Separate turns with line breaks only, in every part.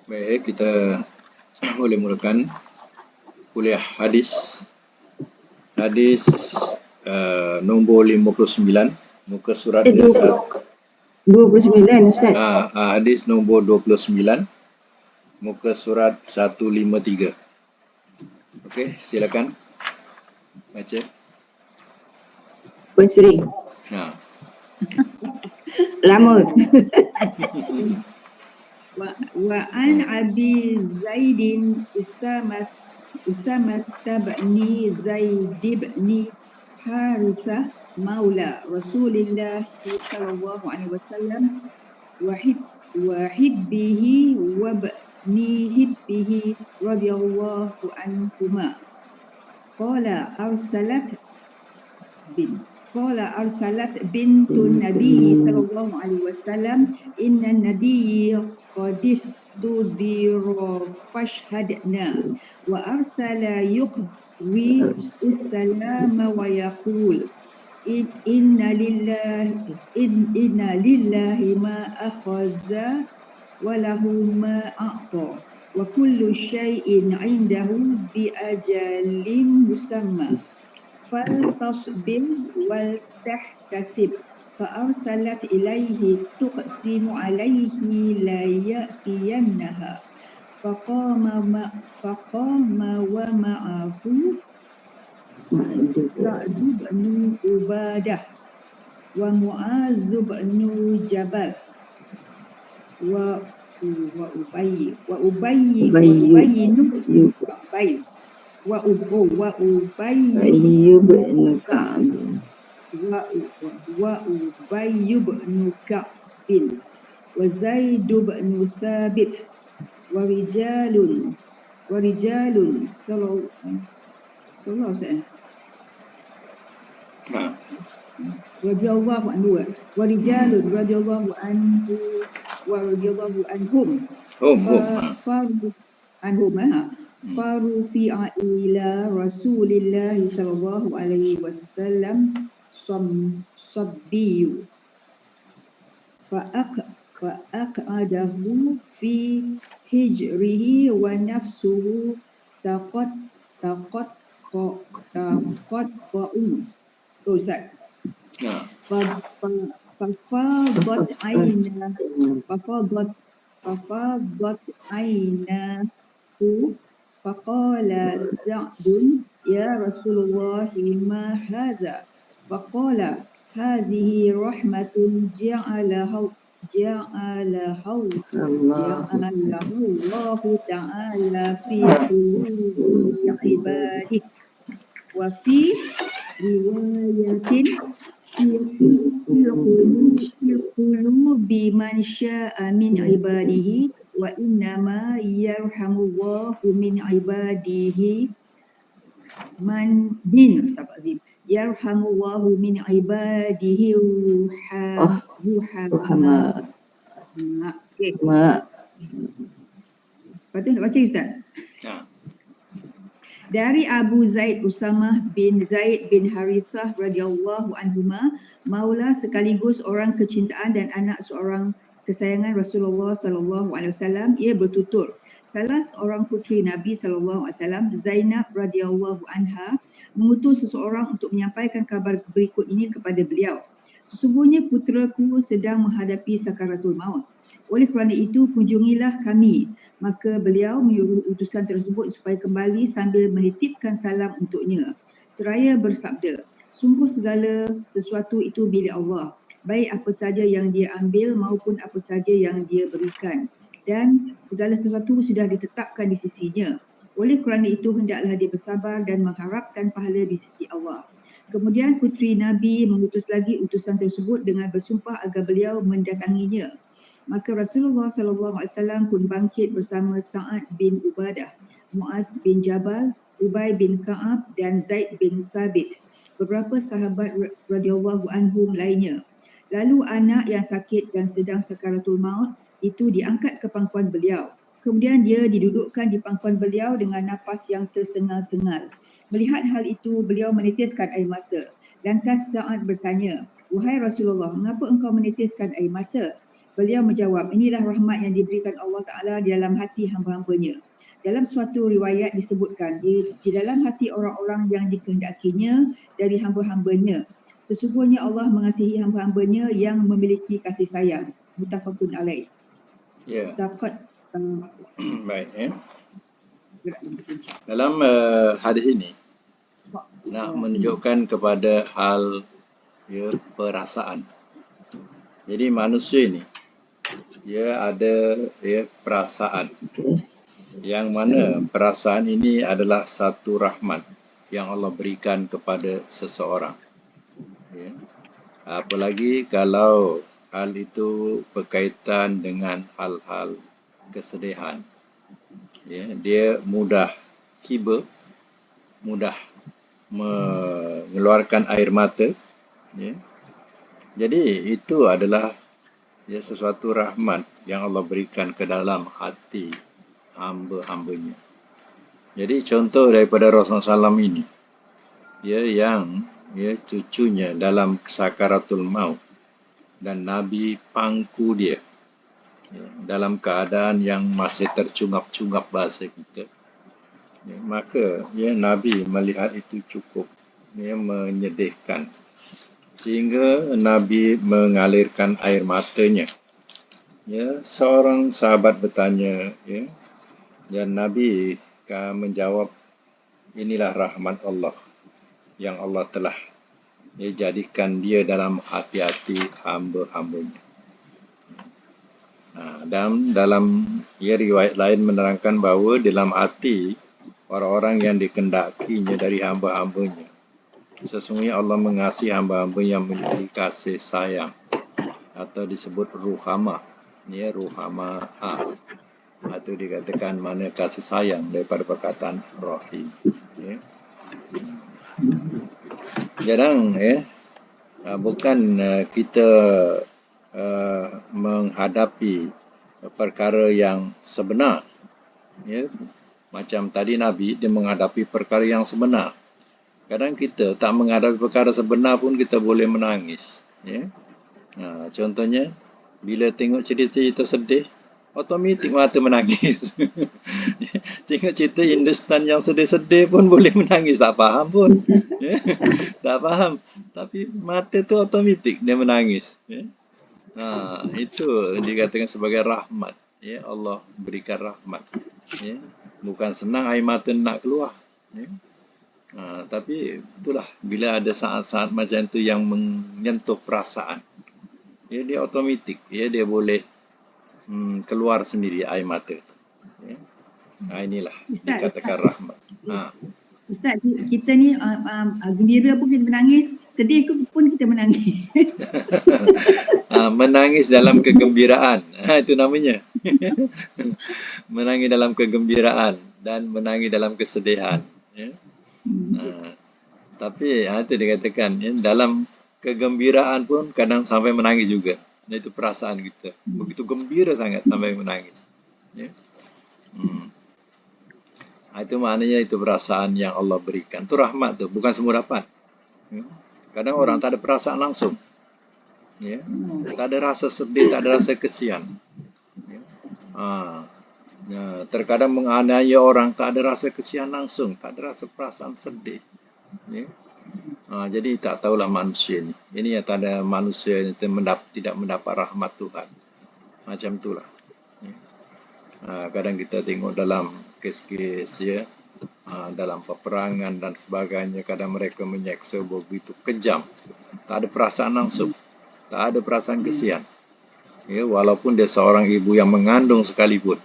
Baik, kita boleh mulakan kuliah hadis. Hadis nombor 59, muka surat
29 Ustaz.
hadis nombor 29, muka surat 153. Okey, silakan baca.
Puan Sri. Lama.
Wa an Abi Zaidin Usamah bin Zaid bin Harithah maula Rasulillah sallallahu alaihi wasallam wa hibbihi wa bni hibbihi radhiyallahu anhuma qala arsalat bintun Nabi sallallahu alaihi wasallam inna nabiyya qad tudira fashhadna wa arsala yuqwi ussalama wa yaqul inna lillahi ma akhadha wa lahu ma a'ta wa kullu shay'in 'indahu bi ajalin musamma فلتصبر ولتحتسب فأرسلت إليه تقسم عليه لا يأتينها فقام ومعه سعد بن عبادة ومعاذ بن جبل وأبي بن كعب وزيد بن ثابت ورجال صلى الله عليه وسلم رضي الله عنه ورجال رضي الله عنه ورضي الله عنهم فرفع إلى رسول الله صلى الله عليه وسلم صبي فأقعده في حجره ونفسه ففاضت عيناه فقال سعد يا رسول الله ما هذا فقال هذه رحمة جعلها الله تعالى في قلوب عباده وفي رواية في قلوب من شاء من عباده وإنما يرحم الله من عباده يرحم الله من عباده الرحماء. Okey. Patut nak baca Ustaz? Dari Abu Zaid Usamah bin Zaid bin Harithah radhiyallahu anhuma, maula sekaligus orang kecintaan dan anak seorang kesayangan Rasulullah sallallahu alaihi wasallam, ia bertutur, salah seorang puteri Nabi sallallahu alaihi wasallam, Zainab radhiyallahu anha, mengutus seseorang untuk menyampaikan kabar berikut ini kepada beliau. Sesungguhnya puteraku sedang menghadapi sakaratul maut. Oleh kerana itu, kunjungilah kami. Maka beliau menyuruh utusan tersebut supaya kembali sambil menitipkan salam untuknya. Seraya bersabda, sungguh segala sesuatu itu milik Allah, baik apa saja yang dia ambil maupun apa saja yang dia berikan. Dan segala sesuatu sudah ditetapkan di sisinya. Oleh kerana itu, hendaklah dia bersabar dan mengharapkan pahala di sisi Allah. Kemudian puteri Nabi mengutus lagi utusan tersebut dengan bersumpah agar beliau mendatanginya. Maka Rasulullah SAW pun bangkit bersama Sa'ad bin Ubadah, Muaz bin Jabal, Ubay bin Ka'ab dan Zaid bin Thabit, beberapa sahabat radhiyallahu anhum lainnya. Lalu anak yang sakit dan sedang sakaratul maut itu diangkat ke pangkuan beliau. Kemudian dia didudukkan di pangkuan beliau dengan nafas yang tersengal-sengal. Melihat hal itu, beliau menitiskan air mata. Lantas Sa'ad bertanya, wahai Rasulullah, mengapa engkau menitiskan air mata? Beliau menjawab, inilah rahmat yang diberikan Allah Ta'ala di dalam hati hamba-hambanya. Dalam suatu riwayat disebutkan, di dalam hati orang-orang yang dikehendakinya dari hamba-hambanya. Sesungguhnya Allah mengasihi hamba-hambanya yang memiliki kasih sayang. Muttafaqun alaih.
Ya.
Dapat
Baik. Dalam hadis ini nak menunjukkan kepada hal perasaan. Jadi manusia ini dia ada perasaan, yang mana perasaan ini adalah satu rahmat yang Allah berikan kepada seseorang. Ya. Apalagi kalau hal itu berkaitan dengan hal-hal kesedihan. Ya, dia mudah hiba, mudah mengeluarkan air mata. Ya. Jadi itu adalah sesuatu rahmat yang Allah berikan ke dalam hati hamba-hambanya. Jadi contoh daripada Rasulullah SAW ini, yang cucunya dalam sakaratul maut dan Nabi pangku dia dalam keadaan yang masih tercungap-cungap bahasa kita. Maka Nabi melihat itu cukup menyedihkan, sehingga Nabi mengalirkan air matanya. Seorang sahabat bertanya, dan Nabi menjawab, inilah rahmat Allah yang Allah telah jadikan dia dalam hati-hati hamba-hambanya. Dalam riwayat lain menerangkan bahawa dalam hati orang-orang yang dikehendakinya dari hamba-hambanya, sesungguhnya Allah mengasihi hamba-hamba yang memiliki kasih sayang, atau disebut ruhama. Ruhama atau dikatakan mana kasih sayang daripada perkataan rahim. Jarang bukan kita menghadapi perkara yang sebenar. Macam tadi Nabi, dia menghadapi perkara yang sebenar. Kadang kita tak menghadapi perkara sebenar pun kita boleh menangis. Contohnya, bila tengok cerita-cerita sedih, otomatik mata menangis. Tengok cerita Hindustan yang sedih-sedih pun boleh menangis. Tak faham pun. Tak faham. Tapi mata tu otomatik dia menangis. Itu dikatakan sebagai rahmat. Allah berikan rahmat. Bukan senang air mata nak keluar. Tapi itulah, bila ada saat-saat macam itu yang menyentuh perasaan, dia otomatik, dia boleh keluar sendiri air mata itu. Inilah dikatakan rahmat.
Ustaz, kita ni gembira pun kita menangis, sedih pun kita menangis.
Menangis dalam kegembiraan, itu namanya. Menangis dalam kegembiraan dan menangis dalam kesedihan. Tapi itu dikatakan, dalam kegembiraan pun kadang sampai menangis juga. Itu perasaan kita. Begitu gembira sangat sampai menangis. Itu maknanya itu perasaan yang Allah berikan. Itu rahmat tu, bukan semua dapat. Kadang orang tak ada perasaan langsung. Tak ada rasa sedih, tak ada rasa kesian. Terkadang menganiaya orang, tak ada rasa kesian langsung, tak ada rasa perasaan sedih. Jadi tak tahulah manusia ni. Ini yang tak ada manusia yang tidak mendapat rahmat Tuhan. Macam itulah. Kadang kita tengok dalam kes-kes dalam peperangan dan sebagainya, kadang mereka menyeksa begitu kejam. Tak ada perasaan langsung. Tak ada perasaan kesian. Walaupun dia seorang ibu yang mengandung sekalipun,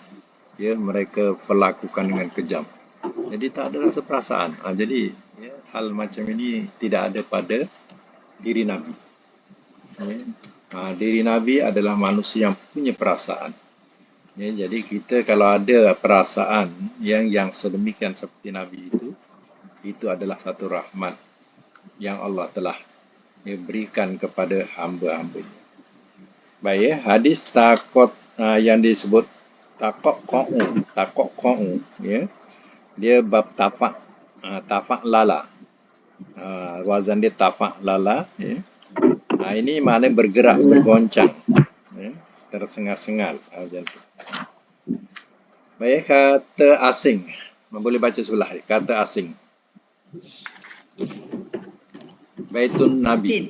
mereka perlakukan dengan kejam. Jadi tak ada rasa perasaan. Jadi hal macam ini tidak ada pada diri Nabi. Diri Nabi adalah manusia yang punya perasaan. Jadi kita kalau ada perasaan yang sedemikian seperti Nabi itu adalah satu rahmat yang Allah telah berikan kepada hamba-hambanya. Baik, hadis takut yang disebut takok qa'u, dia bab tafak lala. Wazan dia tafak lala. Ini maknanya bergerak, bergoncang. tersengal-sengal. Macam tu. Baik, kata asing. Boleh baca sebelah. Kata asing. Baitun Nabi.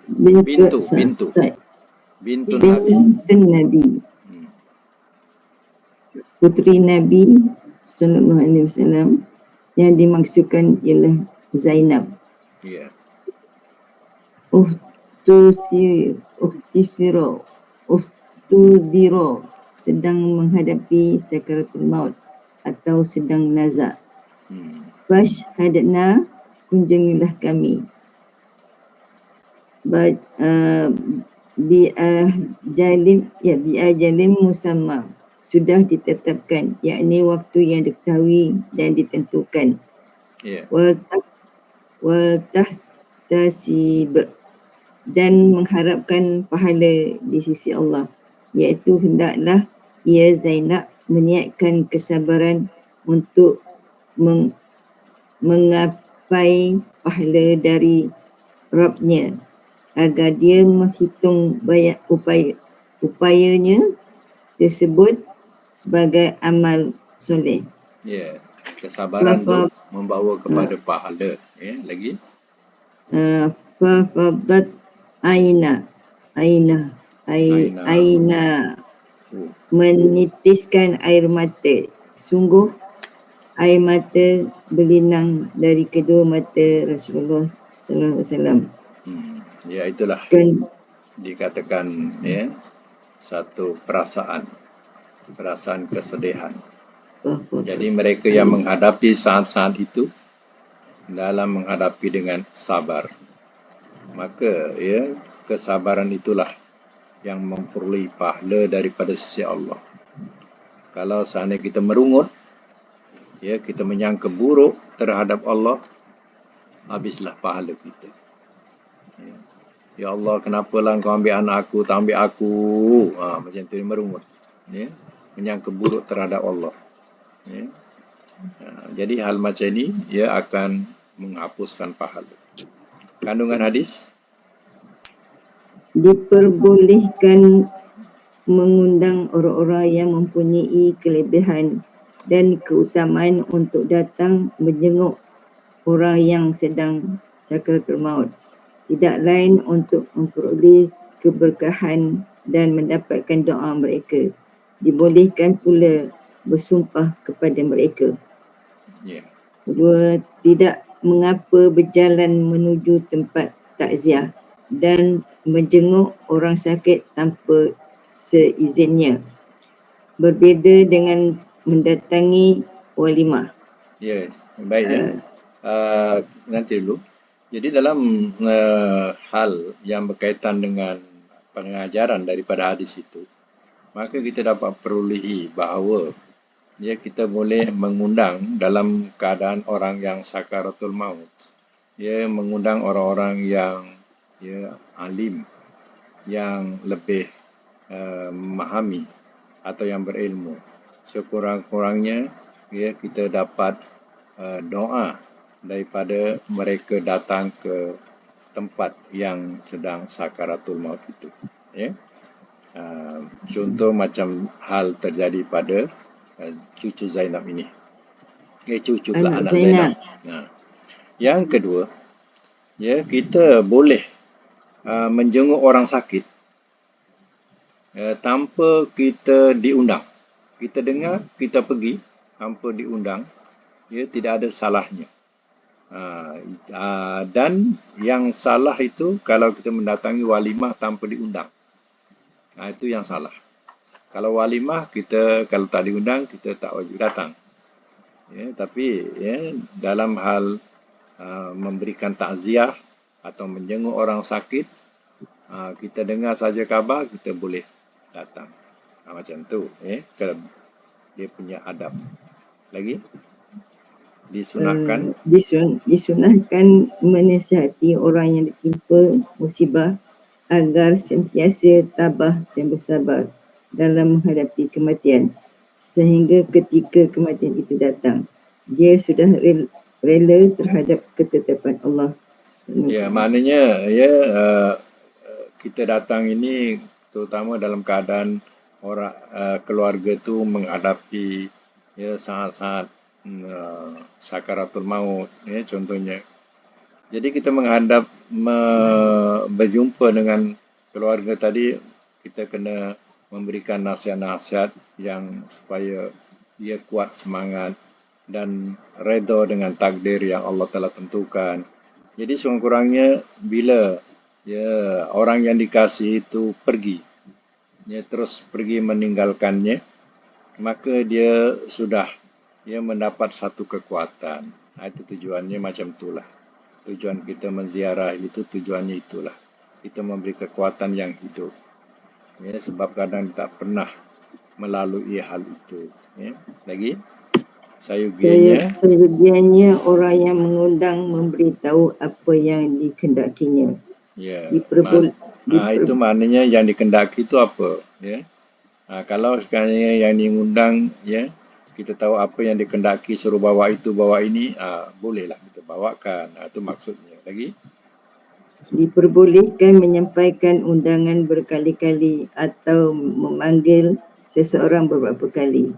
Bintu. Bintu Nabi.
Bintun Nabi. Puteri Nabi Sallallahu Alaihi Wasallam, yang dimaksudkan ialah Zainab.
Ya.
Uhtudiro, sedang menghadapi sakaratul maut atau sedang nazak. Fashhadna, kunjungilah kami. Biajalin musamma, sudah ditetapkan, yakni waktu yang diketahui dan ditentukan. Waltahtasib, dan mengharapkan pahala di sisi Allah, iaitu hendaklah ia Zainab meniatkan kesabaran untuk menggapai pahala dari Rabbnya, agar dia menghitung upayanya tersebut sebagai amal soleh.
Ya, kesabaran itu membawa kepada pahala. Ya, lagi.
Fafadat aina menitiskan air mata. Sungguh air mata berlinang dari kedua mata Rasulullah Sallallahu Alaihi Wasallam.
Ya, itulah dikatakan ya, satu perasaan kesedihan. Jadi mereka yang menghadapi saat-saat itu dalam menghadapi dengan sabar, maka ya, kesabaran itulah yang memperoleh pahala daripada sisi Allah. Kalau seandainya kita merungut, ya, kita menyangka buruk terhadap Allah, habislah pahala kita. Ya Allah, kenapalah kau ambil anak aku, tak ambil aku. Macam tu dia merungut. Ya, menyangka buruk terhadap Allah. Ya. Jadi hal macam ini ia akan menghapuskan pahala. Kandungan hadis,
diperbolehkan mengundang orang-orang yang mempunyai kelebihan dan keutamaan untuk datang menjenguk orang yang sedang sakaratul maut, tidak lain untuk memperoleh keberkahan dan mendapatkan doa mereka. Dibolehkan pula bersumpah kepada mereka. Kedua, tidak mengapa berjalan menuju tempat takziah dan menjenguk orang sakit tanpa seizinnya. Berbeza dengan mendatangi walimah.
Ya, baik ya. Nanti dulu. Jadi dalam hal yang berkaitan dengan pengajaran daripada hadis itu, maka kita dapat perolehi bahawa ya, kita boleh mengundang dalam keadaan orang yang sakaratul maut, ya, mengundang orang-orang yang ya, alim, yang lebih memahami atau yang berilmu. Sekurang-kurangnya ya, kita dapat doa daripada mereka datang ke tempat yang sedang sakaratul maut itu. Ya. Contoh macam hal terjadi pada cucu Zainab ini. Cucu pula anak Zainab. Yang kedua, ya, kita boleh menjenguk orang sakit tanpa kita diundang. Kita dengar, kita pergi tanpa diundang, ya, tidak ada salahnya. Dan yang salah itu kalau kita mendatangi walimah tanpa diundang. Itu yang salah. Kalau walimah, kita kalau tak diundang, kita tak wajib datang. Ya, tapi ya, dalam hal memberikan takziah atau menjenguk orang sakit, kita dengar saja khabar, kita boleh datang. Macam tu. Kalau dia punya adab. Lagi? Disunahkan.
Disunahkan menasihati orang yang ditimpa musibah agar sentiasa tabah dan bersabar dalam menghadapi kematian, sehingga ketika kematian itu datang, dia sudah rela terhadap ketetapan Allah.
Ya, maknanya ya, kita datang ini terutama dalam keadaan orang keluarga tu menghadapi ya sangat-sangat sakaratul maut ya contohnya. Jadi kita berjumpa dengan keluarga tadi, kita kena memberikan nasihat-nasihat yang supaya dia kuat semangat dan redha dengan takdir yang Allah telah tentukan. Jadi sekurang-kurangnya bila ya orang yang dikasihi itu pergi, ya terus pergi meninggalkannya, maka dia sudah mendapat satu kekuatan. Itu tujuannya macam itulah. Tujuan kita menziarah itu tujuannya itulah. Kita memberi kekuatan yang hidup. Ya, sebab kadang tak pernah melalui hal itu. Ya. Lagi,
sayugiannya orang yang mengundang memberitahu apa yang dikehendakinya.
Ya. Itu maknanya yang dikehendaki itu apa? Ya. Kalau sekali yang diundang, ya, kita tahu apa yang dikehendaki, suruh bawa itu, bawa ini, bolehlah kita bawakan. Itu maksudnya. Lagi?
Diperbolehkan menyampaikan undangan berkali-kali atau memanggil seseorang beberapa kali.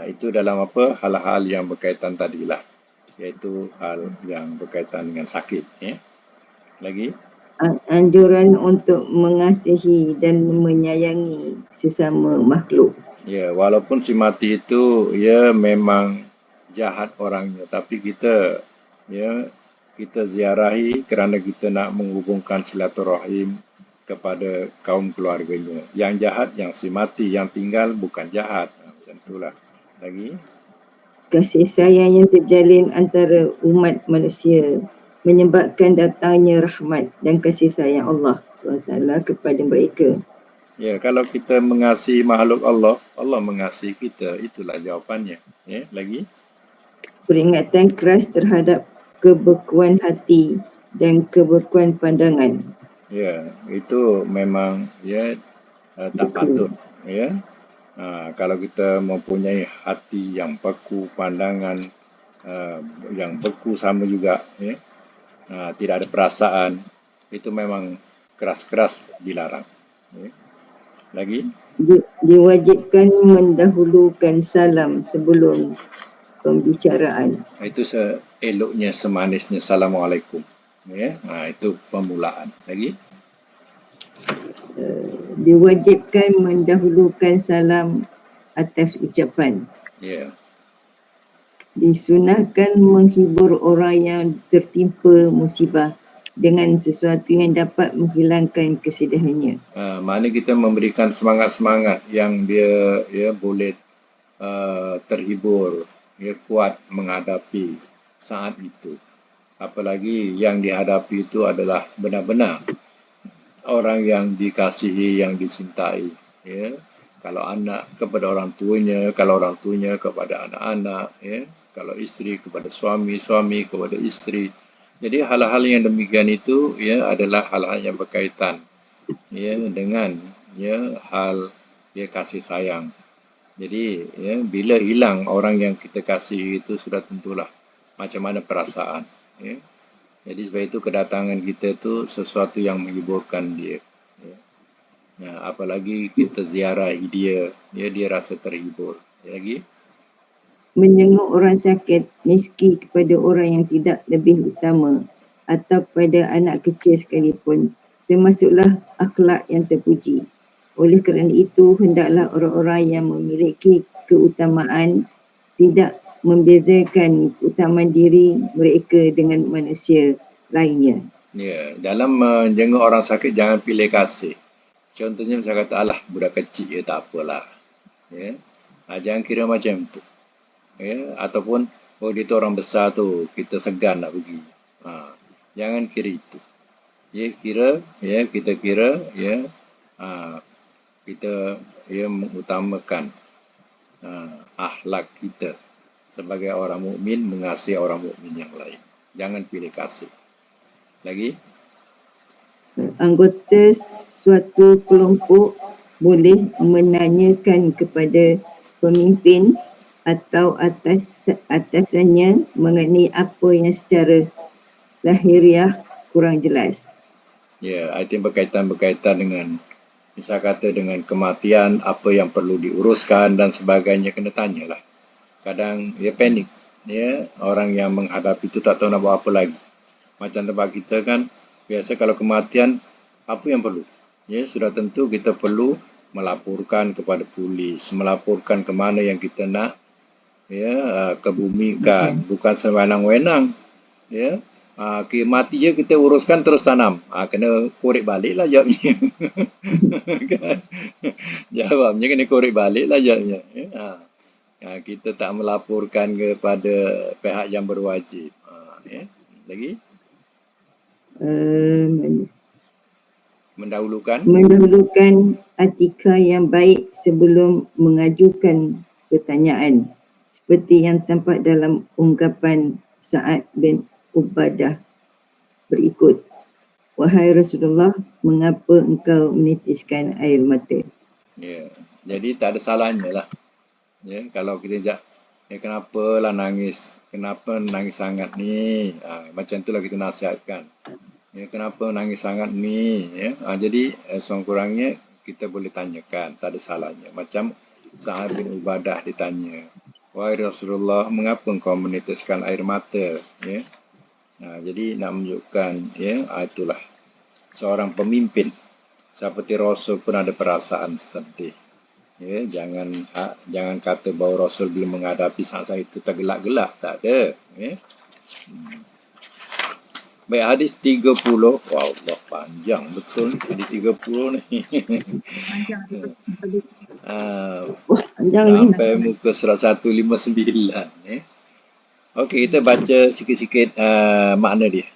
Itu dalam apa? Hal-hal yang berkaitan tadilah. Iaitu hal yang berkaitan dengan sakit. Ya. Lagi?
Anjuran untuk mengasihi dan menyayangi sesama makhluk.
Ya, walaupun si mati itu ya memang jahat orangnya, tapi kita ziarahi kerana kita nak menghubungkan silaturahim kepada kaum keluarganya. Yang jahat yang si mati, yang tinggal bukan jahat. Macam itulah. Lagi?
Kasih sayang yang terjalin antara umat manusia menyebabkan datangnya rahmat dan kasih sayang Allah SWT kepada mereka.
Ya, kalau kita mengasihi makhluk Allah, Allah mengasihi kita. Itulah jawapannya. Ya, lagi?
Peringatan keras terhadap kebekuan hati dan kebekuan pandangan.
Ya, itu memang tak patut. Ya. Kalau kita mempunyai hati yang beku, pandangan yang beku sama juga, ya, tidak ada perasaan, itu memang keras-keras dilarang. Ya. Lagi?
Diwajibkan mendahulukan salam sebelum pembicaraan.
Itu seeloknya, semanisnya Assalamualaikum. Ya, itu pemulaan. Lagi?
Diwajibkan mendahulukan salam atas ucapan.
Ya.
Disunahkan menghibur orang yang tertimpa musibah dengan sesuatu yang dapat menghilangkan kesedihannya.
Mana kita memberikan semangat-semangat yang dia boleh terhibur, kuat menghadapi saat itu. Apalagi yang dihadapi itu adalah benar-benar orang yang dikasihi, yang dicintai. Ya. Kalau anak kepada orang tuanya, kalau orang tuanya kepada anak-anak, ya. Kalau isteri kepada suami, suami kepada isteri. Jadi hal-hal yang demikian itu adalah hal-hal yang berkaitan dengan hal kasih sayang. Jadi bila hilang orang yang kita kasih itu sudah tentulah macam mana perasaan. Ya. Jadi sebab itu kedatangan kita itu sesuatu yang menghiburkan dia. Ya. Apalagi kita ziarahi dia, dia rasa terhibur. Lagi?
Menjenguk orang sakit meski kepada orang yang tidak lebih utama atau kepada anak kecil sekalipun termasuklah akhlak yang terpuji. Oleh kerana itu, hendaklah orang-orang yang memiliki keutamaan tidak membezakan keutamaan diri mereka dengan manusia lainnya.
Ya, dalam menjenguk orang sakit jangan pilih kasih. Contohnya saya kata, alah budak kecil tak apalah. Ya. Jangan kira macam tu. Ya, ataupun dia tu orang besar tu, kita segan nak pergi. Jangan kira itu. Kita kira kita mengutamakan akhlak kita sebagai orang mukmin, mengasihi orang mukmin yang lain. Jangan pilih kasih. Lagi?
Anggota suatu kelompok boleh menanyakan kepada pemimpin atau atasannya mengenai apa yang secara lahiriah kurang jelas.
Ya, itu berkaitan dengan Misal kata dengan kematian, apa yang perlu diuruskan dan sebagainya, kena tanyalah. Kadang dia panik. Ya, orang yang menghadapi itu tak tahu nak buat apa lagi. Macam tempat kita kan, biasa kalau kematian, apa yang perlu? Ya, sudah tentu kita perlu melaporkan kepada polis, melaporkan ke mana yang kita nak kebumikan, bukan sewenang-wenang. Ya, mati je kita uruskan terus tanam. Kena korek balik lah jawabnya. Kan? Jawabnya kena korek balik lah jawabnya. Kita tak melaporkan kepada pihak yang berwajib. Lagi? Mendahulukan
etika yang baik sebelum mengajukan pertanyaan, seperti yang tampak dalam ungkapan Sa'ad bin Ubadah berikut. Wahai Rasulullah, mengapa engkau menitiskan air mata?
Ya, jadi tak ada salahnya lah. Ya, kalau kita kenapa lah nangis? Kenapa nangis sangat ni? Macam itulah kita nasihatkan. Ya, kenapa nangis sangat ni? Ya, jadi sekurang-kurangnya kita boleh tanyakan, tak ada salahnya. Macam Sa'ad bin Ubadah ditanya, wahai Rasulullah, mengapa engkau menitiskan air mata? Ya, jadi nak menunjukkan, itulah seorang pemimpin seperti Rasul pun ada perasaan sedih. Ya, jangan kata bahawa Rasul bila menghadapi saat-saat itu tergelak-gelak, tak ada. Ya. Baik, hadis 30. Wah, Allah, panjang betul hadis 30 ni.
Panjang.
Panjang ni.
Sampai muka surat 159. Okey, kita baca sikit-sikit makna dia.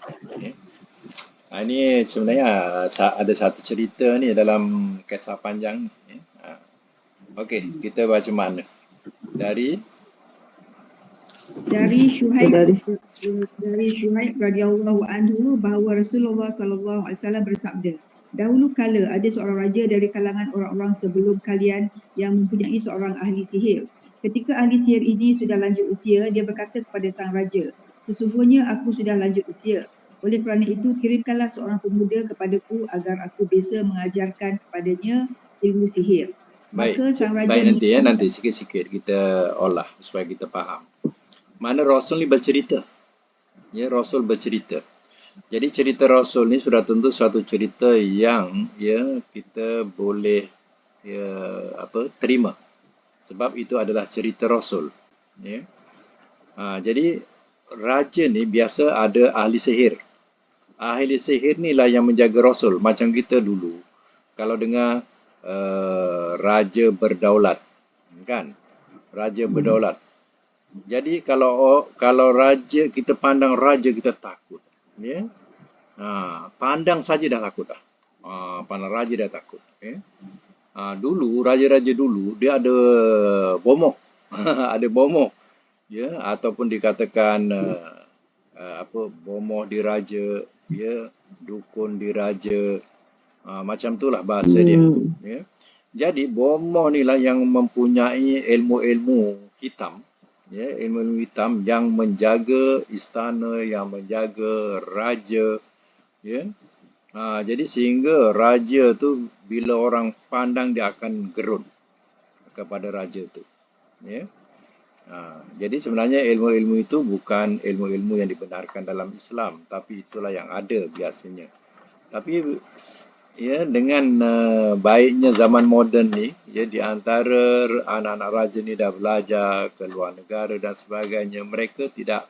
Ini sebenarnya ada satu cerita ni dalam kisah panjang ni. Okey, kita baca makna. Dari
Syuaib radhiyallahu anhu bahawa Rasulullah sallallahu alaihi wasallam bersabda, dahulu kala ada seorang raja dari kalangan orang-orang sebelum kalian yang mempunyai seorang ahli sihir. Ketika ahli sihir ini sudah lanjut usia, dia berkata kepada sang raja, sesungguhnya aku sudah lanjut usia. Oleh kerana itu, kirimkanlah seorang pemuda kepadaku agar aku bisa mengajarkan kepadanya ilmu sihir.
Baik nanti sikit-sikit kita olah supaya kita faham. Mana Rasul ni bercerita. Ya, Rasul bercerita. Jadi cerita Rasul ni sudah tentu satu cerita yang kita boleh terima. Sebab itu adalah cerita Rasul. Ya. Jadi raja ni biasa ada ahli sihir. Ahli sihir ni lah yang menjaga Rasul. Macam kita dulu. Kalau dengar raja berdaulat, kan? Raja berdaulat. Jadi kalau raja, kita pandang raja kita takut, ya. Pandang saja dah takut dah. Pandang raja dah takut. Dulu raja-raja dulu dia ada bomoh, ada bomoh, ya, ataupun dikatakan bomoh diraja, ya, dukun diraja. Macam itulah bahasa dia. Ya. Jadi bomoh ni lah yang mempunyai ilmu-ilmu hitam, ya, ilmu-ilmu hitam yang menjaga istana, yang menjaga raja, ya. Jadi sehingga raja tu bila orang pandang dia akan gerun kepada raja tu, ya. Jadi sebenarnya ilmu-ilmu itu bukan ilmu-ilmu yang dibenarkan dalam Islam, tapi itulah yang ada biasanya. Tapi ya, dengan baiknya zaman moden ni, ya, di antara anak-anak raja ni dah belajar ke luar negara dan sebagainya, mereka tidak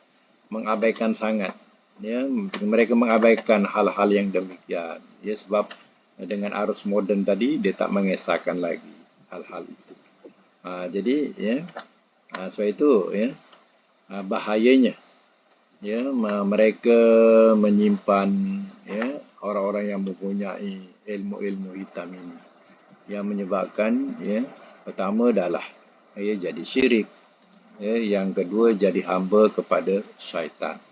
mengabaikan sangat. Ya, mereka mengabaikan hal-hal yang demikian. Ya, sebab dengan arus moden tadi, dia tak mengesahkan lagi hal-hal itu. Jadi, ya, sebab itu, ya, bahayanya, ya, mereka menyimpan, ya, orang-orang yang mempunyai ilmu-ilmu hitam ini, yang menyebabkan, ya, pertama adalah jadi syirik, ya, yang kedua jadi hamba kepada syaitan.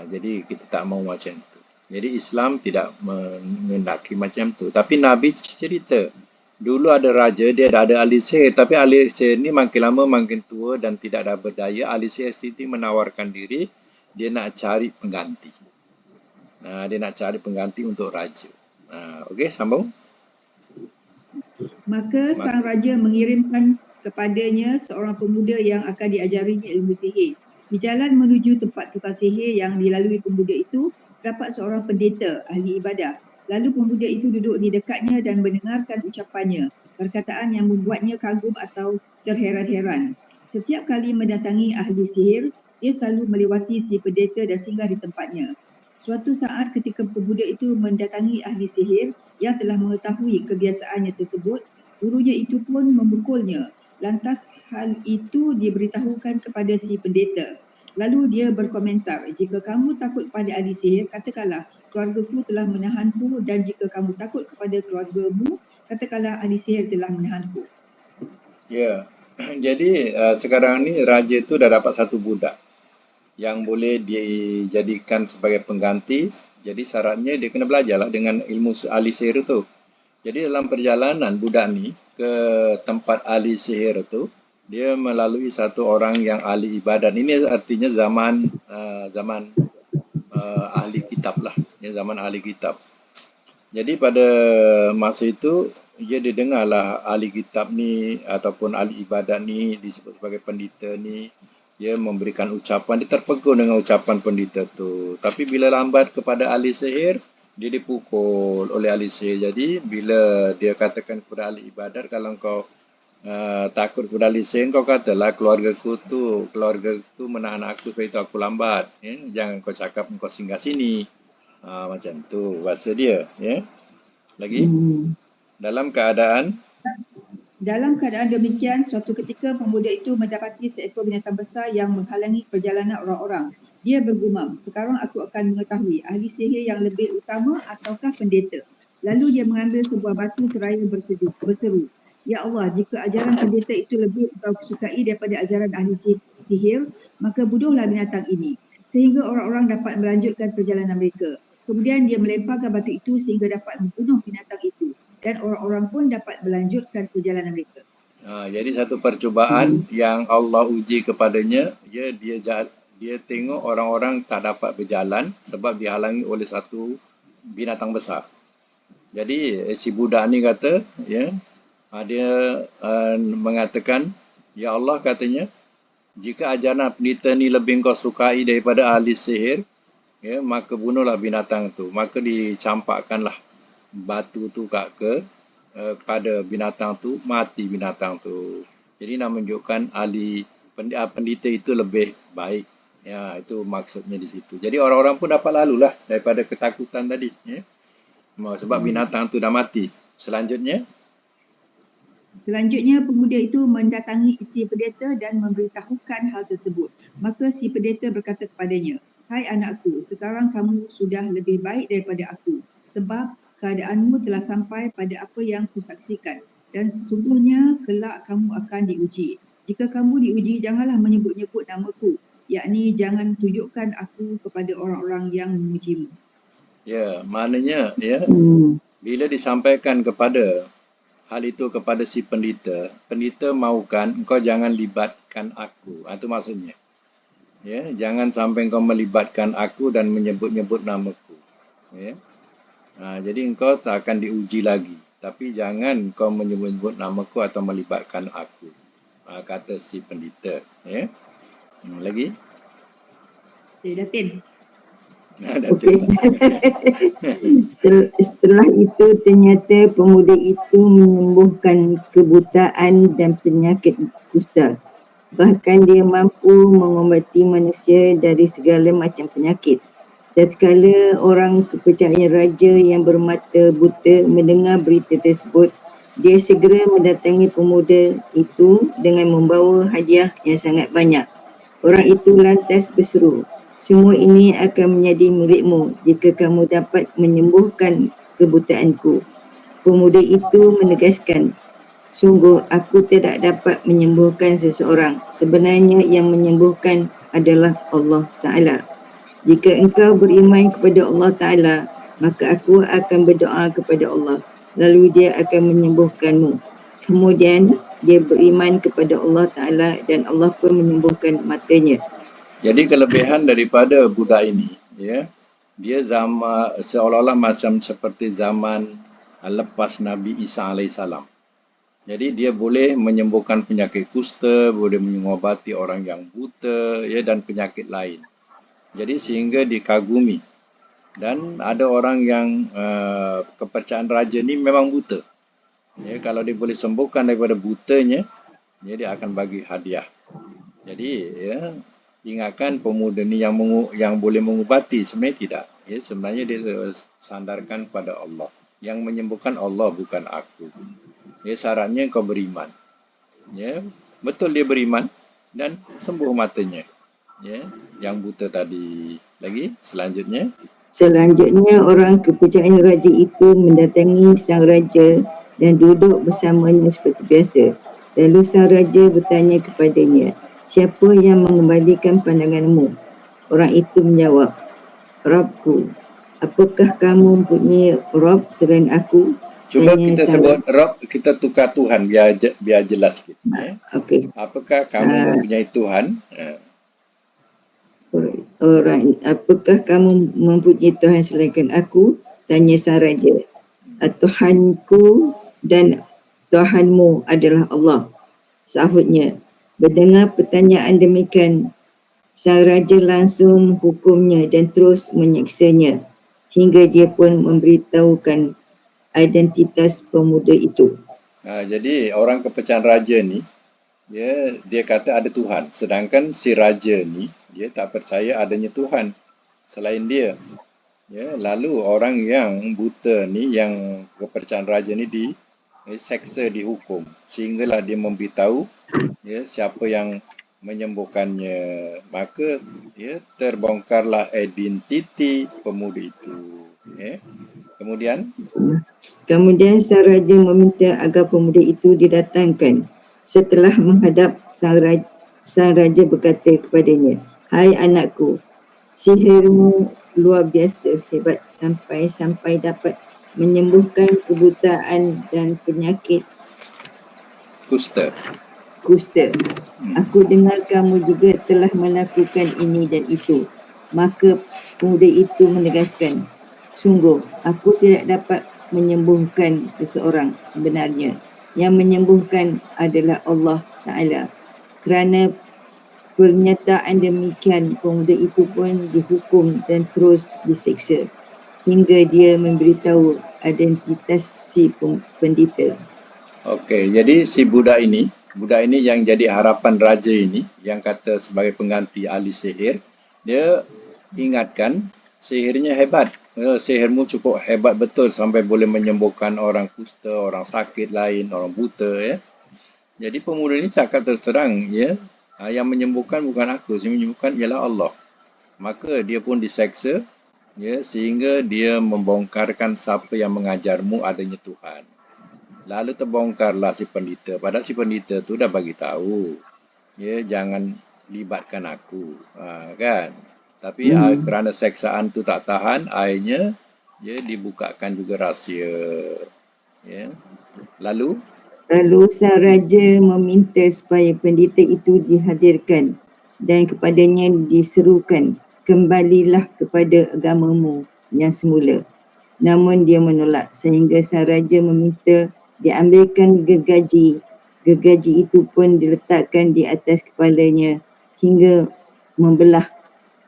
Jadi kita tak mahu macam tu. Jadi Islam tidak mengendaki macam tu. Tapi Nabi cerita, dulu ada raja, dia dah ada ahli sihir, tapi ahli sihir ni makin lama makin tua dan tidak ada berdaya. Ahli sihir ini menawarkan diri, dia nak cari pengganti. Dia nak cari pengganti untuk raja. Okey, sambung.
Maka sang raja mengirimkan kepadanya seorang pemuda yang akan diajarinya ilmu sihir. Di jalan menuju tempat tukar sihir yang dilalui pemuda itu, dapat seorang pendeta ahli ibadah. Lalu pemuda itu duduk di dekatnya dan mendengarkan ucapannya, perkataan yang membuatnya kagum atau terheran-heran. Setiap kali mendatangi ahli sihir, dia selalu melewati si pendeta dan singgah di tempatnya. Suatu saat ketika pemuda itu mendatangi ahli sihir yang telah mengetahui kebiasaannya tersebut, gurunya itu pun memukulnya. Lantas hal itu diberitahukan kepada si pendeta. Lalu dia berkomentar, jika kamu takut pada ahli sihir, katakanlah keluargaku telah menahanku, dan jika kamu takut kepada keluargamu, katakanlah ahli sihir telah menahanku.
Ya. Jadi sekarang ni raja itu dah dapat satu budak yang boleh dijadikan sebagai pengganti. Jadi syaratnya dia kena belajarlah dengan ilmu ahli sihir itu. Jadi dalam perjalanan budak ni ke tempat ahli sihir itu, dia melalui satu orang yang ahli ibadat. Ini artinya zaman ahli kitab lah, ya, zaman ahli kitab. Jadi pada masa itu dia didengarlah ahli kitab ni ataupun ahli ibadat ni disebut sebagai pendeta ni, dia memberikan ucapan, dia terpegun dengan ucapan pendeta tu. Tapi bila lambat kepada ahli sihir, dia dipukul oleh ahli sihir. Jadi bila dia katakan kepada ahli ibadat, kalau kau takut kepada ahli sihir, kau katalah keluarga tu menahan aku supaya itu aku lambat. Ya? Jangan kau cakap kau singgah sini. Macam tu bahasa dia. Ya? Lagi dalam keadaan
demikian, suatu ketika pemuda itu mendapati seekor binatang besar yang menghalangi perjalanan orang-orang. Dia bergumam, sekarang aku akan mengetahui ahli sihir yang lebih utama ataukah pendeta. Lalu dia mengambil sebuah batu seraya berseru, Ya Allah, jika ajaran pendeta itu lebih engkau sukai daripada ajaran ahli sihir, maka bunuhlah binatang ini, sehingga orang-orang dapat melanjutkan perjalanan mereka. Kemudian dia melemparkan batu itu sehingga dapat membunuh binatang itu, dan orang-orang pun dapat melanjutkan perjalanan mereka.
Jadi satu percubaan yang Allah uji kepadanya, dia tengok orang-orang tak dapat berjalan sebab dihalangi oleh satu binatang besar. Jadi si budak ni kata, ya, dia mengatakan, Ya Allah, katanya, jika ajaran pendeta ni lebih kau sukai daripada ahli sihir, ya, maka bunuhlah binatang tu. Maka dicampakkanlah batu tu pada binatang tu, mati binatang tu. Jadi nak menunjukkan pendeta itu lebih baik. Ya, itu maksudnya di situ. Jadi orang-orang pun dapat lalulah daripada ketakutan tadi. Ya. Sebab binatang tu dah mati. Selanjutnya
pemuda itu mendatangi si pendeta dan memberitahukan hal tersebut. Maka si pendeta berkata kepadanya, Hai anakku, sekarang kamu sudah lebih baik daripada aku, sebab keadaanmu telah sampai pada apa yang kusaksikan, dan sesungguhnya kelak kamu akan diuji. Jika kamu diuji, janganlah menyebut-nyebut namaku, yakni jangan tunjukkan aku kepada orang-orang yang memujimu.
Ya, maknanya ya, bila disampaikan kepada hal itu kepada si pendeta mahukan engkau jangan libatkan aku. Itu maksudnya. Ya, jangan sampai engkau melibatkan aku dan menyebut-nyebut namaku. Ya. Jadi engkau tak akan diuji lagi. Tapi jangan engkau menyebut-nyebut namaku atau melibatkan aku. Kata si pendeta. Ya. Lagi?
Datin.
Okey. Setelah itu ternyata pemuda itu menyembuhkan kebutaan dan penyakit kusta. Bahkan dia mampu mengobati manusia dari segala macam penyakit. Tatkala orang kepercayaan raja yang bermata buta mendengar berita tersebut, dia segera mendatangi pemuda itu dengan membawa hadiah yang sangat banyak. Orang itu lantas berseru, semua ini akan menjadi milikmu jika kamu dapat menyembuhkan kebutaanku. Pemuda itu menegaskan, sungguh aku tidak dapat menyembuhkan seseorang. Sebenarnya yang menyembuhkan adalah Allah Ta'ala. Jika engkau beriman kepada Allah Ta'ala, maka aku akan berdoa kepada Allah. Lalu dia akan menyembuhkanmu. Kemudian dia beriman kepada Allah Ta'ala dan Allah pun menyembuhkan matanya.
Jadi kelebihan daripada budak ini, ya, dia seolah-olah macam seperti zaman lepas Nabi Isa AS. Jadi dia boleh menyembuhkan penyakit kusta, boleh mengobati orang yang buta, ya, dan penyakit lain. Jadi sehingga dikagumi. Dan ada orang yang kepercayaan raja ni memang buta. Ya, kalau dia boleh sembuhkan daripada butanya, ya, dia akan bagi hadiah. Jadi ya, ingatkan pemuda ni yang boleh mengubati, sebenarnya tidak. Ya, sebenarnya dia sandarkan pada Allah. Yang menyembuhkan Allah, bukan aku. Ya, syaratnya kau beriman. Ya, betul dia beriman dan sembuh matanya. Ya, yang buta tadi. Lagi selanjutnya.
Selanjutnya orang kepercayaan raja itu mendatangi sang raja dan duduk bersamanya seperti biasa. Lalu sang raja bertanya kepadanya, siapa yang mengembalikan pandanganmu? Orang itu menjawab, Rabbku. Apakah kamu mempunyai Rabb selain aku?
Cuba
Tanya
kita
sang
sebut Rabb, kita tukar Tuhan biar jelas sikit. Ya.
Okey.
Apakah kamu mempunyai Tuhan?
Apakah kamu mempunyai Tuhan selain aku? Tanya sang raja. Tuhanku dan Tuhanmu adalah Allah. Sahutnya. Mendengar pertanyaan demikian, sang raja langsung menghukumnya dan terus menyiksanya hingga dia pun memberitahukan identitas pemuda itu.
Jadi orang kepercayaan raja ni, dia kata ada Tuhan. Sedangkan si raja ni, dia tak percaya adanya Tuhan selain dia. Ya, lalu orang yang buta ni, yang kepercayaan raja ni diseksa, dihukum. Sehinggalah dia memberitahu ya, siapa yang menyembuhkannya. Maka ya, terbongkarlah identiti pemuda itu. Ya.
Kemudian sang raja meminta agar pemuda itu didatangkan. Setelah menghadap sang raja berkata kepadanya, hai anakku, sihirmu luar biasa hebat sampai dapat menyembuhkan kebutaan dan penyakit
kusta.
Aku dengar kamu juga telah melakukan ini dan itu. Maka pemuda itu menegaskan, sungguh aku tidak dapat menyembuhkan seseorang sebenarnya. Yang menyembuhkan adalah Allah Ta'ala. Kerana pernyataan demikian, pemuda itu pun dihukum dan terus diseksa hingga dia memberitahu identitas si pendeta.
Okey, jadi si budak ini yang jadi harapan raja ini, yang kata sebagai pengganti ahli sihir, dia ingatkan sihirnya hebat. Sihirmu cukup hebat betul sampai boleh menyembuhkan orang kusta, orang sakit lain, orang buta, ya. Jadi pemuda ini cakap terang, ya, yang menyembuhkan bukan aku, yang menyembuhkan ialah Allah. Maka dia pun diseksa, ya, sehingga dia membongkarkan siapa yang mengajarmu adanya Tuhan. Lalu terbongkarlah si pendeta. Padahal si pendeta tu dah bagi tahu, ya, jangan libatkan aku, kan? Tapi kerana seksaan tu tak tahan, akhirnya ya dibukakan juga rahsia. Ya. Lalu
sang raja meminta supaya pendeta itu dihadirkan dan kepadanya diserukan, kembalilah kepada agamamu yang semula. Namun dia menolak sehingga sang raja meminta diambilkan gergaji. Gergaji itu pun diletakkan di atas kepalanya hingga membelah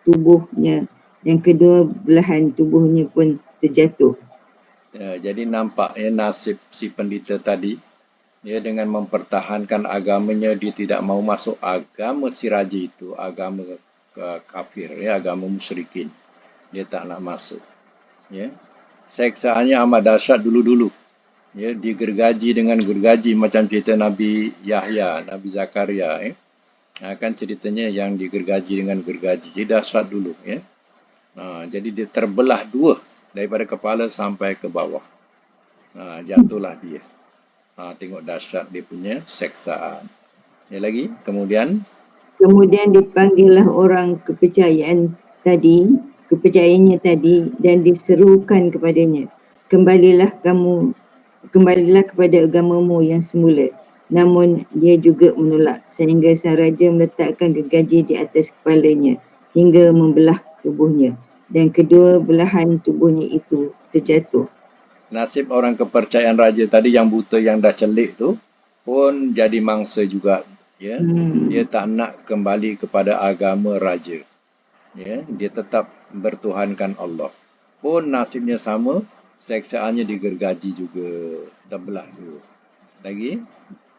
tubuhnya. Yang kedua belahan tubuhnya pun terjatuh.
Ya, jadi nampaknya nasib si pendeta tadi, ya, dengan mempertahankan agamanya, dia tidak mau masuk agama si raja itu, agama kafir, ya, agama musyrikin. Dia tak nak masuk. Ya. Seksaannya amat dahsyat dulu-dulu. Ya, digergaji dengan gergaji macam cerita Nabi Yahya, Nabi Zakaria, ya. Kan ceritanya yang digergaji dengan gergaji. Jadi dahsyat dulu, ya. Jadi dia terbelah dua daripada kepala sampai ke bawah. Jatuhlah dia. Tengok dahsyat dia punya seksaan. Ya, lagi, kemudian
dipanggillah orang kepercayaannya tadi dan diserukan kepadanya, kembalilah kepada agamamu yang semula. Namun dia juga menolak sehingga sang raja meletakkan gergaji di atas kepalanya hingga membelah tubuhnya dan kedua belahan tubuhnya itu terjatuh.
Nasib orang kepercayaan raja tadi yang buta, yang dah celik tu, pun jadi mangsa juga, ya. Dia tak nak kembali kepada agama raja, ya. Dia tetap bertuhankan Allah. Pun nasibnya sama, seksaannya digergaji juga, terbelah juga. Lagi?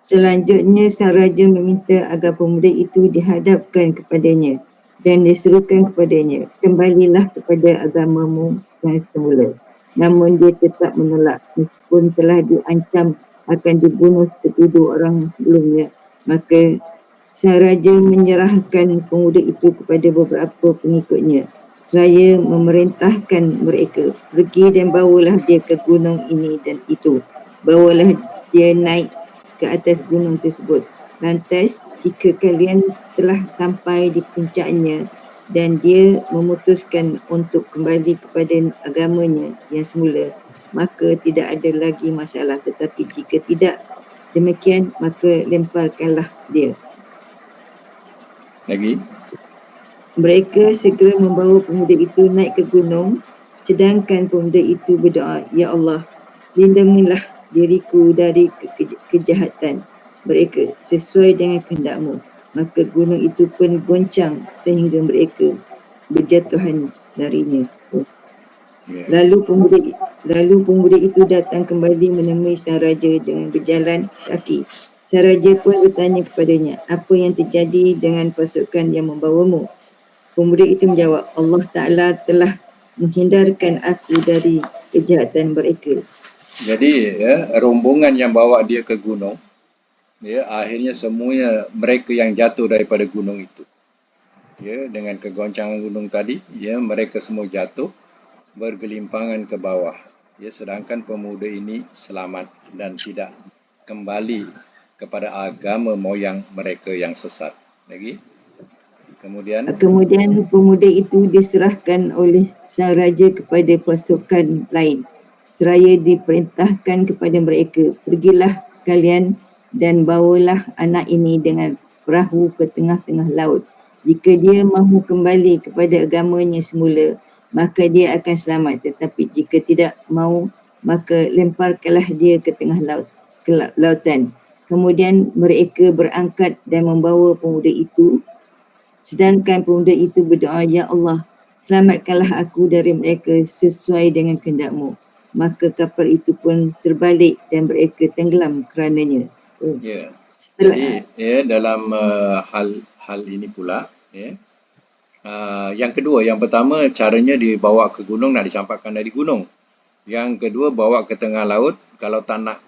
Selanjutnya sang raja meminta agar pemuda itu dihadapkan kepadanya dan diserukan kepadanya, kembalilah kepada agamamu yang semula. Namun dia tetap menolak meskipun telah diancam akan dibunuh seperti dua orang sebelumnya. Maka sang raja menyerahkan pemuda itu kepada beberapa pengikutnya seraya memerintahkan mereka, pergi dan bawalah dia ke gunung ini dan itu. Bawalah dia naik ke atas gunung tersebut. Lantas, jika kalian telah sampai di puncaknya dan dia memutuskan untuk kembali kepada agamanya yang semula, maka tidak ada lagi masalah. Tetapi jika tidak demikian, maka lemparkanlah dia.
Lagi?
Mereka segera membawa pemuda itu naik ke gunung, sedangkan pemuda itu berdoa, Ya Allah, lindungilah diriku dari kejahatan mereka sesuai dengan kehendak-Mu. Maka gunung itu pun goncang sehingga mereka berjatuhan darinya.
Ya.
Lalu pemuda itu datang kembali menemui sang raja dengan berjalan kaki. Sang raja pun bertanya kepadanya, apa yang terjadi dengan pasukan yang membawamu? Pemuda itu menjawab, Allah Ta'ala telah menghindarkan aku dari kejahatan mereka.
Jadi, ya, rombongan yang bawa dia ke gunung, ya, akhirnya semuanya mereka yang jatuh daripada gunung itu. Ya, dengan kegoncangan gunung tadi, ya, mereka semua jatuh bergelimpangan ke bawah. Ya, sedangkan pemuda ini selamat dan tidak kembali kepada agama moyang mereka yang sesat. Lagi? Kemudian
Pemuda itu diserahkan oleh sang raja kepada pasukan lain. Seraya diperintahkan kepada mereka, pergilah kalian dan bawalah anak ini dengan perahu ke tengah-tengah laut. Jika dia mahu kembali kepada agamanya semula, maka dia akan selamat. Tetapi jika tidak mahu, maka lemparkanlah dia ke tengah laut, ke lautan. Kemudian mereka berangkat dan membawa pemuda itu. Sedangkan pemuda itu berdoa, Ya Allah, selamatkanlah aku dari mereka sesuai dengan kehendak-Mu. Maka kapal itu pun terbalik dan mereka tenggelam kerananya.
ya.
Setelah
Jadi, ya, dalam hal ini pula, ya, yang kedua, yang pertama caranya dibawa ke gunung, nak dicampakkan dari gunung. Yang kedua, bawa ke tengah laut. Kalau tak nak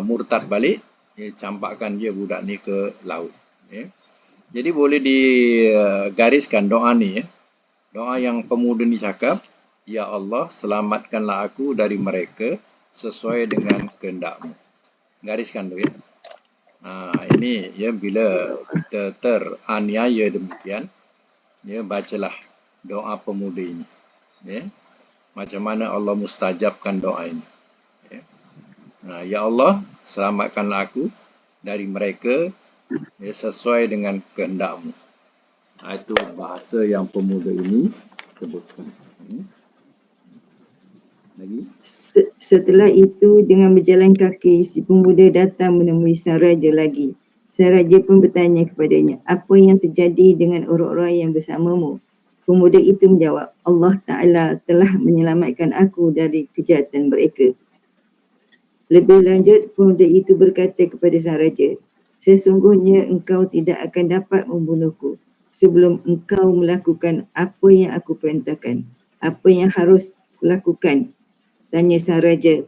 murtad balik, ya, campakkan je budak ni ke laut. Ya. Jadi boleh digariskan doa ni, ya. Doa yang pemuda ni cakap, Ya Allah, selamatkanlah aku dari mereka sesuai dengan kehendak-Mu. Gariskan tu, ya. Ini, ya, bila kita teraniaya demikian, ya, bacalah doa pemuda ini. Ya. Macam mana Allah mustajabkan doa ini. Ya. Ya Allah, selamatkanlah aku dari mereka, ya, sesuai dengan kehendak-Mu. Itu bahasa yang pemuda ini sebutkan. Lagi?
Setelah itu, dengan berjalan kaki, si pemuda datang menemui sang raja lagi. Sang raja pun bertanya kepadanya, apa yang terjadi dengan orang-orang yang bersamamu? Pemuda itu menjawab, Allah Ta'ala telah menyelamatkan aku dari kejahatan mereka. Lebih lanjut, pemuda itu berkata kepada sang raja, sesungguhnya engkau tidak akan dapat membunuhku sebelum engkau melakukan apa yang aku perintahkan. Apa yang harus kulakukan? Tanya sang raja.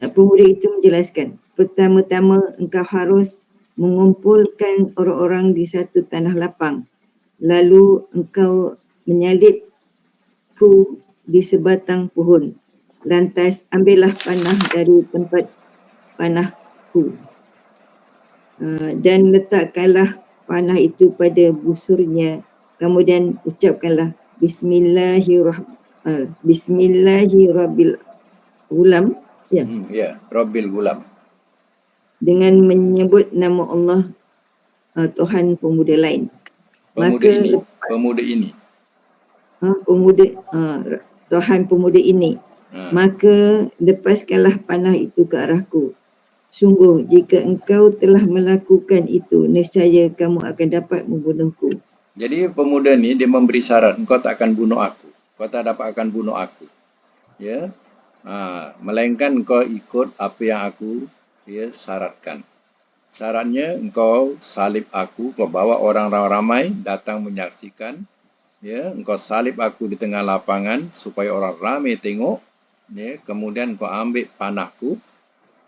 Pemuda itu menjelaskan, pertama-tama engkau harus mengumpulkan orang-orang di satu tanah lapang. Lalu engkau menyalipku di sebatang pohon. Lantas ambillah panah dari tempat panahku dan letakkanlah panah itu pada busurnya. Kemudian ucapkanlah Bismillahirrahmanirrahim.
Ya, Rabbil Gulam.
Dengan menyebut nama Allah, Tuhan pemuda lain.
Pemuda ini.
Tuhan pemuda ini. Maka lepaskanlah panah itu ke arahku. Sungguh, jika engkau telah melakukan itu, nescaya kamu akan dapat membunuhku.
Jadi pemuda ni dia memberi syarat, engkau tak akan bunuh aku. Kau tak dapat akan bunuh aku. Ya. Melainkan engkau ikut apa yang aku syaratkan. Syaratnya engkau salib aku, kau bawa orang ramai datang menyaksikan. Ya, engkau salib aku di tengah lapangan supaya orang ramai tengok. Ya, kemudian engkau ambil panahku.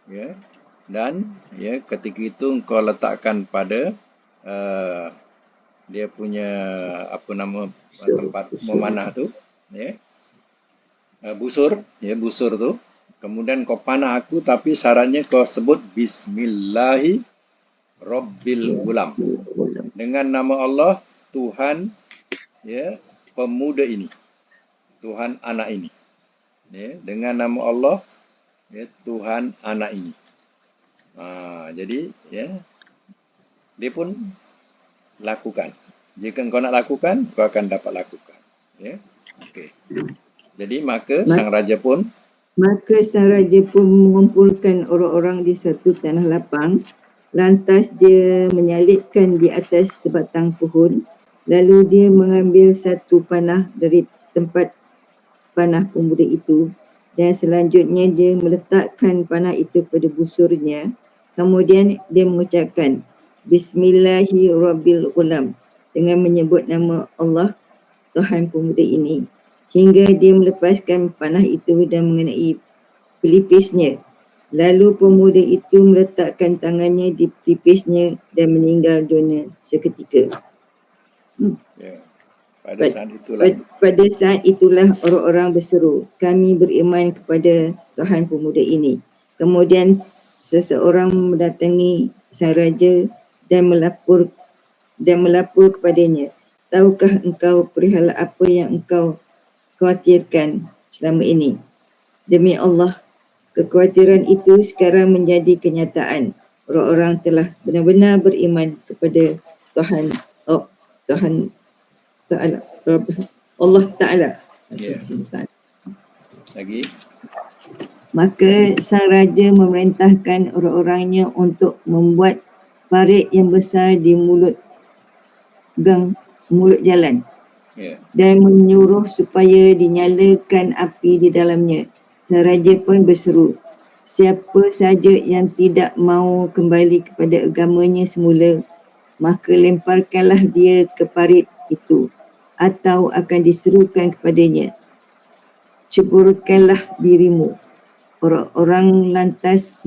Ya, dan ya ketika itu engkau letakkan pada dia punya apa nama tempat memanah tu, ya, busur tu. Kemudian kau panah aku, tapi syaratnya kau sebut Bismillahi Rabbil Gulam, dengan nama Allah Tuhan pemuda ini, Tuhan anak ini. Ya, dengan nama Allah Tuhan anak ini. Jadi dia pun lakukan. Jika engkau nak lakukan, kau akan dapat lakukan. Ya. Okey. Jadi maka sang raja pun
mengumpulkan orang-orang di satu tanah lapang. Lantas dia menyalipkan di atas sebatang pohon. Lalu dia mengambil satu panah dari tempat panah pemuda itu. Dan selanjutnya dia meletakkan panah itu pada busurnya. Kemudian dia mengucapkan Bismillahirrahmanirrahim dengan menyebut nama Allah Tuhan pemuda ini, hingga dia melepaskan panah itu dan mengenai pelipisnya. Lalu pemuda itu meletakkan tangannya di pelipisnya dan meninggal dunia seketika. Pada saat itulah orang-orang berseru, kami beriman kepada Tuhan pemuda ini. Kemudian seseorang mendatangi sang raja dan melapor kepadanya, tahukah engkau perihal apa yang engkau khawatirkan selama ini? Demi Allah, kekhawatiran itu sekarang menjadi kenyataan. Orang-orang telah benar-benar beriman kepada Tuhan Ta'ala, Allah Ta'ala.
Lagi.
Maka sang raja memerintahkan orang-orangnya untuk membuat parit yang besar di mulut jalan, dan menyuruh supaya dinyalakan api di dalamnya. Sang raja pun berseru, siapa saja yang tidak mahu kembali kepada agamanya semula, maka lemparkanlah dia ke parit itu, atau akan diserukan kepadanya, ceburkanlah dirimu. Orang-orang lantas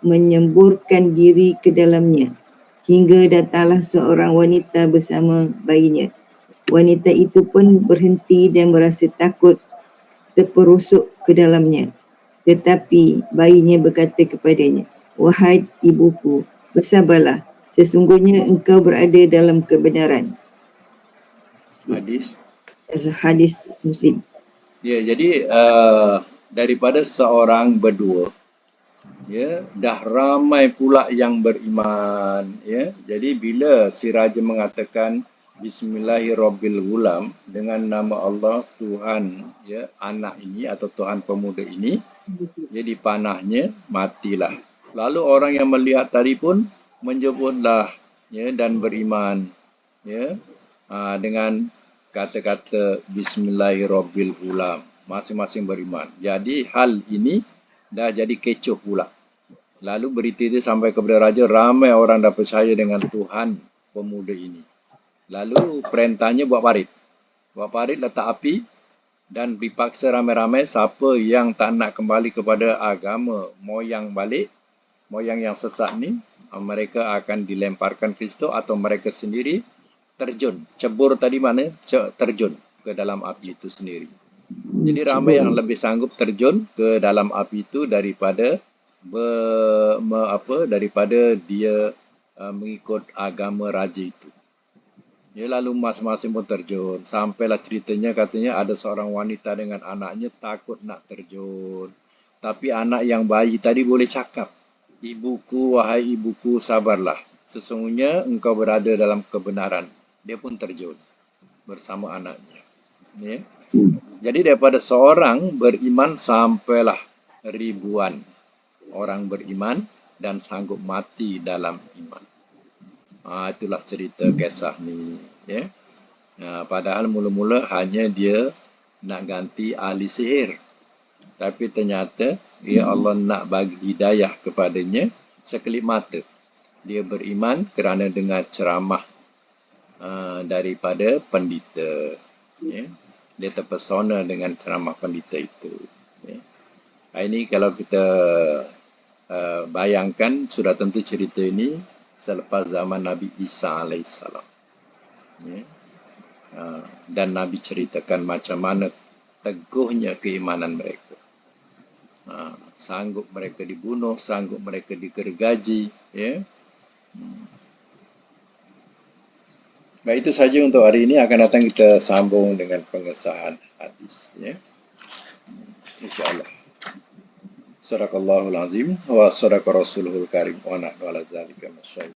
menyemburkan diri ke dalamnya, hingga datanglah seorang wanita bersama bayinya. Wanita itu pun berhenti dan merasa takut terperosok ke dalamnya. Tetapi bayinya berkata kepadanya, wahai ibuku, bersabarlah, sesungguhnya engkau berada dalam kebenaran. Hadis Muslim.
Ya, jadi daripada seorang berdua, dah ramai pula yang beriman. Jadi bila si raja mengatakan Bismillahirrahmanirrahim dengan nama Allah Tuhan anak ini atau Tuhan pemuda ini, jadi panahnya matilah. Lalu orang yang melihat tadi pun menyebutlah dan beriman dengan kata-kata Bismillahirrahmanirrahim. Masing-masing beriman. Jadi hal ini dah jadi kecoh pula. Lalu berita itu sampai kepada raja, ramai orang dah percaya dengan Tuhan pemuda ini. Lalu perintahnya buat parit. Buat parit, letak api dan dipaksa ramai-ramai siapa yang tak nak kembali kepada agama moyang balik, moyang yang sesat ni, mereka akan dilemparkan ke situ atau mereka sendiri terjun. Cebur tadi mana? Terjun ke dalam api itu sendiri. Jadi ramai yang lebih sanggup terjun ke dalam api itu daripada daripada dia mengikut agama raja itu. Lalu masing-masing pun terjun. Sampailah ceritanya, katanya ada seorang wanita dengan anaknya takut nak terjun. Tapi anak yang bayi tadi boleh cakap, ibuku, wahai ibuku, sabarlah. Sesungguhnya engkau berada dalam kebenaran. Dia pun terjun bersama anaknya. Jadi daripada seorang beriman sampailah ribuan orang beriman dan sanggup mati dalam iman. Itulah cerita kisah ni. Ya. Padahal mula-mula hanya dia nak ganti ahli sihir. Tapi ternyata Allah nak bagi hidayah kepadanya sekelip mata. Dia beriman kerana dengar ceramah daripada pendeta. Ya. Dia terpesona dengan ceramah pendeta itu. Ya. Ini kalau kita bayangkan, sudah tentu cerita ini selepas zaman Nabi Isa AS. Ya. Dan Nabi ceritakan macam mana teguhnya keimanan mereka. Sanggup mereka dibunuh, sanggup mereka digergaji. Ya. Baik, itu saja untuk hari ini. Akan datang kita sambung dengan pengesahan hadis. Ya. InsyaAllah. Sadaqallahul azim wa sadaqa rasuluhul karim wa nahnu ala zalika masyayikh.